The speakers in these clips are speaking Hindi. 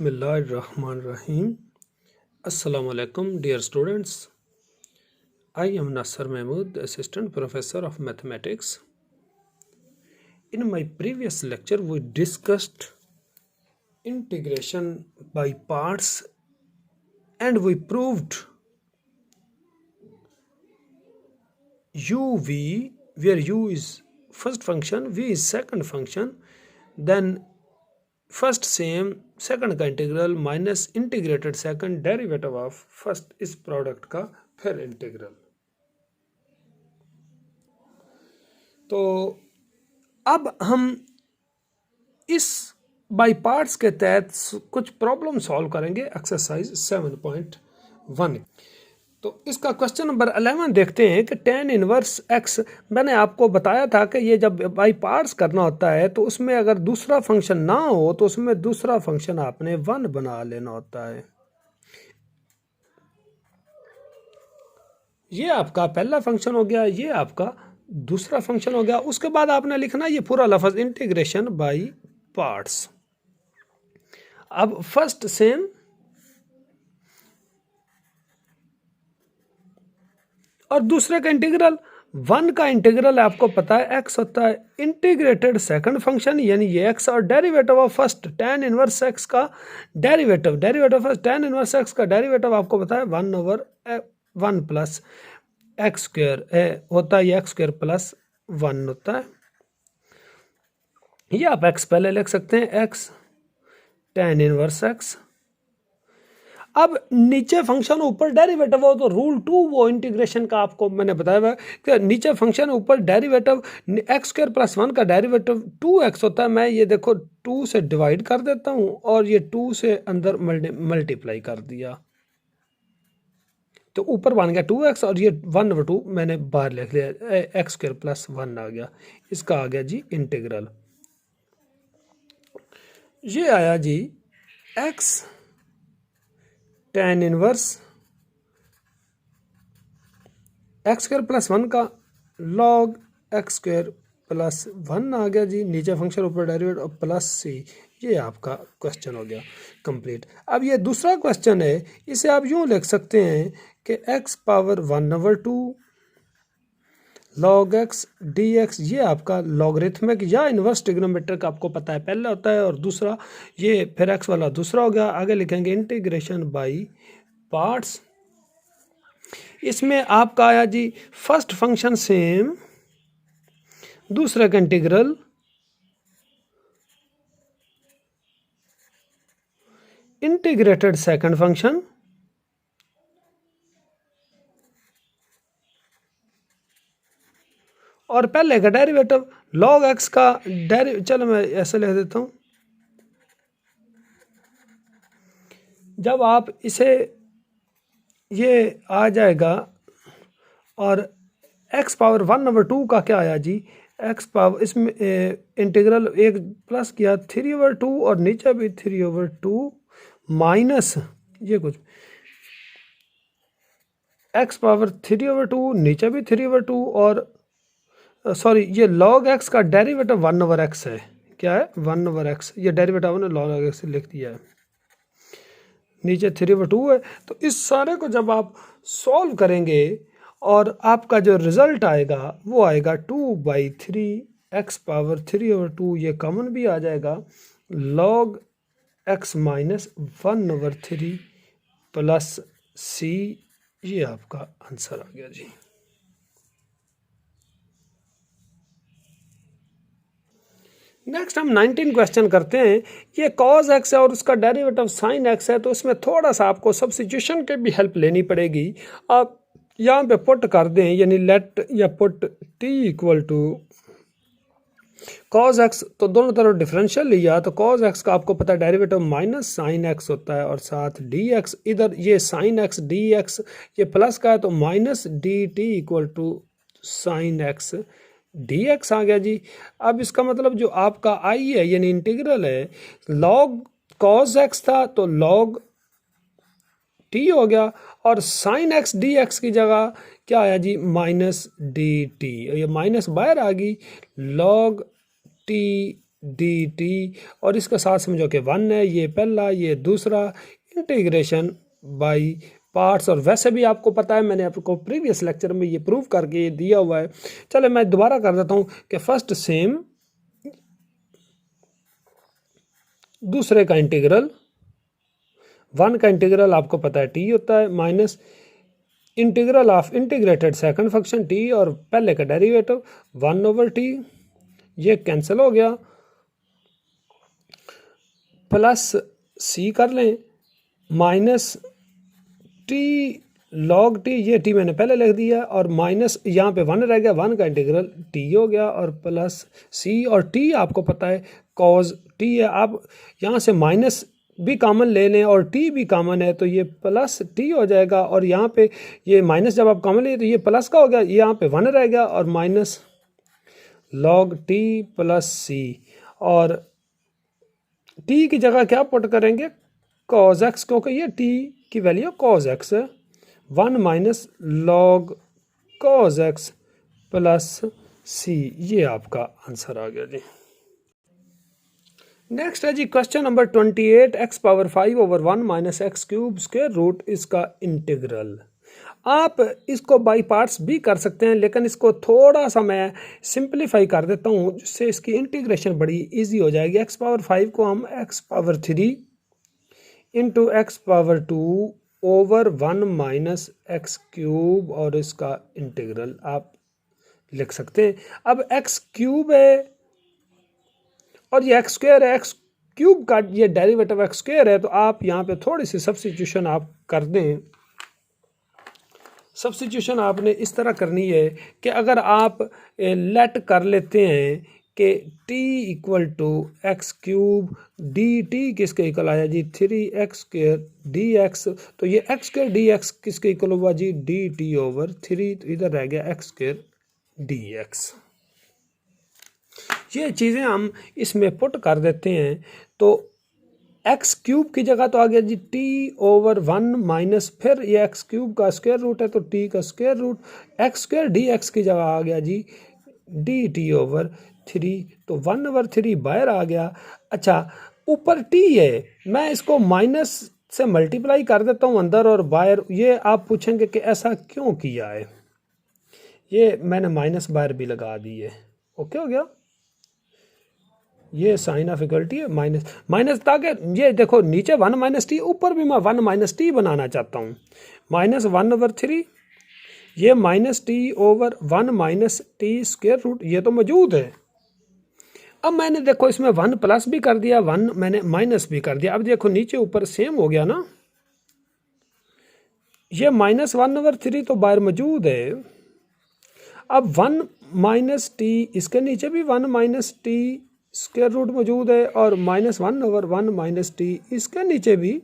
Bismillahirrahmanirrahim. Assalamu alaikum, dear students. I am Nasser Mahmood, Assistant Professor of Mathematics. In my previous lecture, we discussed integration by parts and we proved uv, where u is first function, v is second function, then first same second का integral minus integrated second derivative of first इस प्रोडक्ट का फिर इंटीग्रल। तो अब हम इस बाई पार्ट्स के तहत कुछ प्रॉब्लम सॉल्व करेंगे एक्सरसाइज 7.1। तो इसका क्वेश्चन नंबर 11 देखते हैं कि tan इनवर्स x, मैंने आपको बताया था कि ये जब बाई पार्ट्स करना होता है तो उसमें अगर दूसरा फंक्शन ना हो तो उसमें दूसरा फंक्शन आपने 1 बना लेना होता है। ये आपका पहला फंक्शन हो गया, ये आपका दूसरा फंक्शन हो गया। उसके बाद आपने लिखना ये पूरा लफ्ज इंटीग्रेशन बाई पार्ट्स। अब फर्स्ट सेम और दूसरे का इंटीग्रल, 1 का इंटीग्रल आपको पता है x होता है इंटीग्रेटेड सेकंड फंक्शन, यानी ये x, और derivative of first tan inverse x का derivative first tan inverse x का डेरिवेटिव आपको पता है 1/1 प्लस एक्स स्क्वायर होता है, ये एक्स स्क्वायर प्लस 1 होता है। ये आप x पहले लिख सकते हैं, x tan इनवर्स x। अब नीचे फंक्शन ऊपर डेरिवेटिव हो तो रूल 2 वो इंटीग्रेशन का आपको मैंने बताया है कि नीचे फंक्शन ऊपर डेरिवेटिव एक्स स्क्वायर प्लस 1 का डेरिवेटिव 2x होता है। मैं ये देखो 2 से डिवाइड कर देता हूं और ये 2 से अंदर मल्टीप्लाई कर दिया तो ऊपर बन गया 2x और ये 1/2 मैंने बाहर लिख लिया, एक्स स्क्वायर प्लस 1 आ गया। इसका आ गया जी इंटीग्रल। ये आया जी x tan inverse x square plus 1 का लॉग एक्स स्क्वायर प्लस 1 आ गया जी, नीचे फंक्शन ऊपर डेरिवेटिव प्लस c। ये आपका क्वेश्चन हो गया कंप्लीट। अब ये दूसरा क्वेश्चन है, इसे आप यूं लिख सकते हैं कि x power 1/2 log x dx, ये आपका लॉगरिथमिक या इन्वर्स ट्रिग्नोमेट्रिक आपको पता है पहला होता है, और दूसरा ये फिर x वाला दूसरा हो गया। आगे लिखेंगे इंटीग्रेशन बाय पार्ट्स। इसमें आपका आया जी फर्स्ट फंक्शन सेम, दूसरे का इंटीग्रल, इंटीग्रेटेड सेकंड फंक्शन, और पहले का डेरिवेटिव log x का चलो मैं ऐसे लिख देता हूं। जब आप इसे ये आ जाएगा और x पावर 1/2 का क्या आया जी, x पावर इसमें इंटीग्रल एक प्लस किया 3/2 और नीचे भी 3/2 माइनस ये कुछ x पावर 3/2 नीचे भी 3/2 और सॉरी ये log x का डेरिवेटिव 1/x है। क्या है 1/x, ये डेरिवेटिव ने log x लिख दिया है, नीचे 3/2 है। तो इस सारे को जब आप सॉल्व करेंगे और आपका जो रिजल्ट आएगा वो आएगा 2/3 x पावर 3/2, ये कॉमन भी आ जाएगा, log x minus 1/3 plus c। ये आपका आंसर आ गया जी। नेक्स्ट हम 19 क्वेश्चन करते हैं। ये cos x है और उसका डेरिवेटिव sin x है, तो इसमें थोड़ा सा आपको सब्स्टिट्यूशन की भी हेल्प लेनी पड़ेगी। आप यहाँ पे पुट कर दें, यानी लेट या put t equal to cos x, तो दोनों तरफ डिफरेंशियल लिया तो cos x का आपको पता है डेरिवेटिव माइनस sin x होता है और साथ dx, इधर ये sin x dx ये प्लस का है तो minus dt equal to sin x dx आ गया जी। अब इसका मतलब जो आपका i है यानी इंटीग्रल है, log cos x था तो log t हो गया और sin x dx की जगह क्या आया जी माइनस dt, ये माइनस बाहर आ गई, log t डी टी, और इसका साथ समझो कि 1 है, ये पहला ये दूसरा, इंटीग्रेशन बाय पार्ट्स। और वैसे भी आपको पता है, मैंने आपको प्रीवियस लेक्चर में ये प्रूव करके दिया हुआ है। चलो मैं दोबारा कर देता हूँ कि फर्स्ट सेम, दूसरे का इंटीग्रल, 1 का इंटीग्रल आपको पता है टी होता है, minus integral of integrated second function T, और पहले का डेरिवेटिव 1/t, ये कैंसिल हो गया, प्लस सी कर लें, माइनस टी लॉग टी, ये टी मैंने पहले लिख दिया, और माइनस यहाँ पे 1 रह गया, 1 का इंटीग्रल टी हो गया, और प्लस सी, और टी आपको पता है कॉज टी है। आप यहाँ से माइनस भी कॉमन ले लें और टी भी कॉमन है, तो ये प्लस टी हो जाएगा, और यहाँ पे ये माइनस जब आप कॉमन ले तो ये प्लस का हो गया, यहाँ पे 1 रह गया, और माइनस लॉग टी प्लस सी, और टी की जगह क्या पुट करेंगे, कॉज एक्स, क्योंकि ये टी की वैल्यू कॉज एक्स है, 1 minus log cos x plus c, ये आपका आंसर आ गया जी। नेक्स्ट है जी question number 28, x power 5/1 minus x cube square root, इसका इंटीग्रल। आप इसको बाई पार्ट्स भी कर सकते हैं, लेकिन इसको थोड़ा सा मैं सिंप्लीफाई कर देता हूँ, जिससे इसकी इंटीग्रेशन बड़ी इजी हो जाएगी। एक्स पावर 5 को हम x power 3 into x power 2/1 minus x cube, और इसका इंटीग्रल आप लिख सकते हैं। अब एक्स क्यूब है और ये एक्स स्क्वायर है, एक्स क्यूब का ये डेरिवेटिव एक्स स्क्वायर है, तो आप यहाँ पे थोड़ी सी सब्स्टिट्यूशन आप कर दें। सब्स्टिट्यूशन आपने इस तरह करनी है कि अगर आप लेट कर लेते हैं कि t equal to x cube d t किसके इक्वल आया जी, 3x² dx, तो ये x² dx किसके इक्वल हुआ जी, dt/3, तो इधर रह गया x² dx। ये चीज़ें हम इसमें पुट कर देते हैं, तो एक्स क्यूब की जगह तो आ गया जी t/1 माइनस, फिर ये एक्स क्यूब का स्क्वायर रूट है तो t का स्क्वायर रूट, x² dx की जगह आ गया जी dt/3, तो 1/3 बाहर आ गया। अच्छा, ऊपर t है, मैं इसको माइनस से मल्टीप्लाई कर देता हूँ अंदर और बाहर। ये आप पूछेंगे कि ऐसा क्यों किया है, ये मैंने माइनस बाहर भी लगा दी है। ओके हो गया, ये साइन ऑफ इक्वलिटी है, माइनस माइनस, ताकि ये देखो नीचे 1 माइनस टी, ऊपर भी मैं 1 माइनस टी बनाना चाहता हूँ, -1/3, ये -t/1 minus t square root, ये तो मौजूद है। अब मैंने देखो इसमें 1 प्लस भी कर दिया, 1 मैंने माइनस भी कर दिया। अब देखो नीचे ऊपर सेम हो गया ना, ये -1/3 तो बाहर मौजूद है। अब 1 माइनस टी, इसके नीचे भी 1 माइनस टी स्क्वायर रूट मौजूद है, और -1/1 माइनस टी, इसके नीचे भी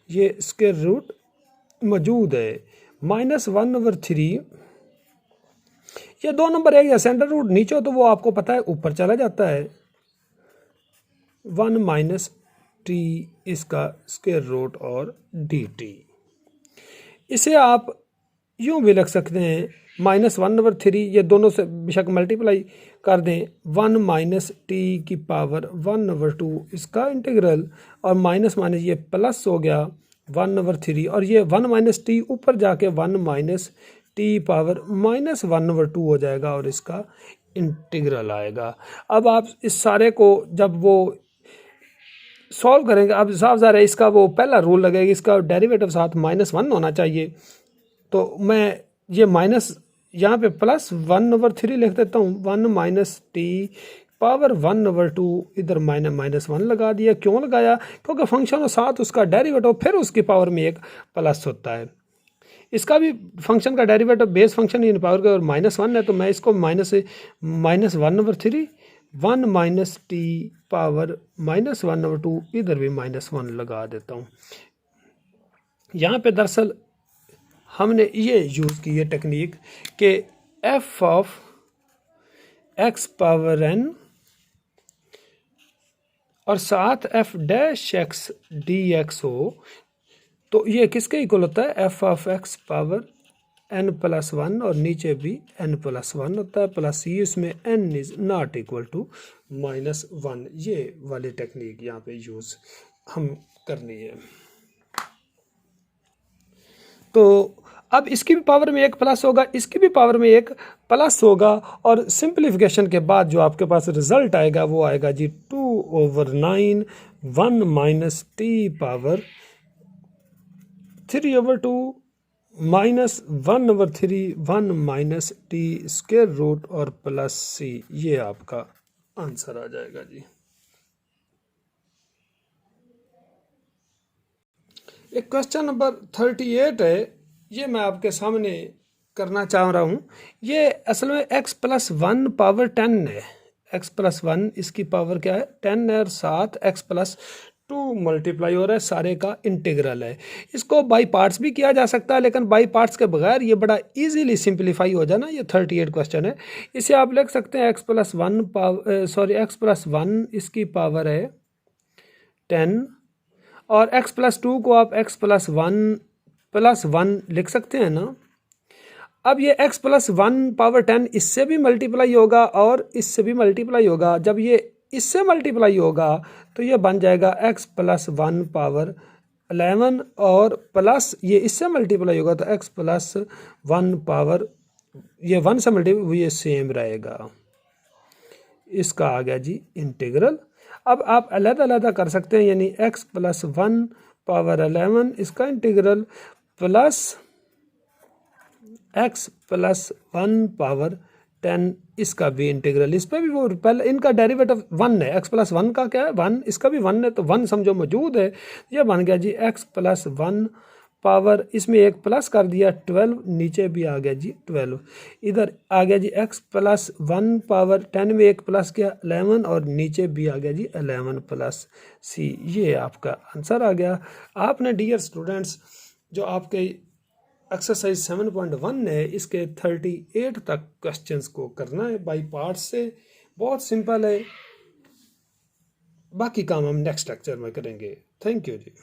ये स्क्वायर रूट मौजूद है। -1/3, ये 2 नंबर है, या सेंटर रूट नीचे हो तो वो आपको पता है ऊपर चला जाता है, 1 माइनस टी इसका स्क्वायर रूट और डी टी। इसे आप यूँ भी लिख सकते हैं, -1/3, ये दोनों से बेशक मल्टीप्लाई कर दें, 1 माइनस टी की पावर 1/2 इसका इंटीग्रल, और माइनस माइनस ये प्लस हो गया 1/3, और ये 1 माइनस टी ऊपर जाके 1 माइनस टी पावर -1/2 हो जाएगा, और इसका इंटीग्रल आएगा। अब आप इस सारे को जब वो सॉल्व करेंगे, अब साफ ज़ाहिर है इसका वो पहला रूल लगेगा, इसका डेरिवेटिव साथ -1 होना चाहिए, तो मैं ये माइनस यहाँ पे +1/3 लिख देता हूँ, 1 माइनस टी पावर 1/2, इधर -1 लगा दिया। क्यों लगाया, क्योंकि फंक्शन और साथ उसका डेरिवेटिव फिर उसकी पावर में एक प्लस होता है। इसका भी फंक्शन का derivative base function in power का और -1 है, तो मैं इसको -1/3, 1 माइनस टी पावर -1/2, इधर भी -1 लगा देता हूँ। यहाँ पे दरअसल हमने ये यूज़ की है टेक्निक कि f of x power n और साथ f' dx हो, तो ये किसके इक्वल होता है, f of x power n+1 और नीचे भी n+1 होता है प्लस ये इसमें n is not equal to -1। ये वाली टेक्निक यहाँ पे यूज़ हम करनी है। तो अब इसकी भी पावर में एक प्लस होगा, इसकी भी पावर में एक प्लस होगा, और सिंप्लीफिकेशन के बाद जो आपके पास रिजल्ट आएगा वो आएगा जी 2/9 1 minus t power 3/2 minus 1/3 1 minus t square root और प्लस सी। ये आपका आंसर आ जाएगा जी। एक क्वेश्चन नंबर 38 है, ये मैं आपके सामने करना चाह रहा हूँ। ये असल में x+1 पावर 10 है। x+1 इसकी पावर क्या है 10 है, और साथ x+2 मल्टीप्लाई हो रहा है, सारे का इंटीग्रल है। इसको बाई पार्ट्स भी किया जा सकता है, लेकिन बाई पार्ट्स के बगैर ये बड़ा इजीली सिंप्लीफाई हो जाना। ये 38 क्वेश्चन है। इसे आप लिख सकते हैं x+1 इसकी पावर है 10, और x+2 को आप x+1 लिख सकते हैं ना। अब ये x+1 पावर 10 इससे भी मल्टीप्लाई होगा और इससे भी मल्टीप्लाई होगा। जब ये इससे मल्टीप्लाई होगा तो ये बन जाएगा x+1 पावर 11, और प्लस ये इससे मल्टीप्लाई होगा तो x+1 पावर ये 1 से मल्टीप्लाई ये सेम रहेगा। इसका आ गया जी इंटीग्रल। अब आप अलग-अलग कर सकते हैं, यानी x+1 पावर 11 इसका इंटीग्रल प्लस x+1 पावर 10 इसका भी इंटीग्रल। इस पर भी वो पहले इनका डेरिवेटिव 1 है। x+1 का क्या है 1, इसका भी 1 है, तो 1 समझो मौजूद है। ये बन गया जी x+1 पावर, इसमें एक प्लस कर दिया 12, नीचे भी आ गया जी 12। इधर आ गया जी x+1 पावर 10 में एक प्लस किया 11, और नीचे भी आ गया जी 11 प्लस सी। ये आपका आंसर आ गया। आपने डियर स्टूडेंट्स जो आपके एक्सरसाइज 7.1 है इसके 38 तक क्वेश्चंस को करना है बाई पार्ट से। बहुत सिंपल है, बाकी काम हम नेक्स्ट लेक्चर में करेंगे। Thank you ji.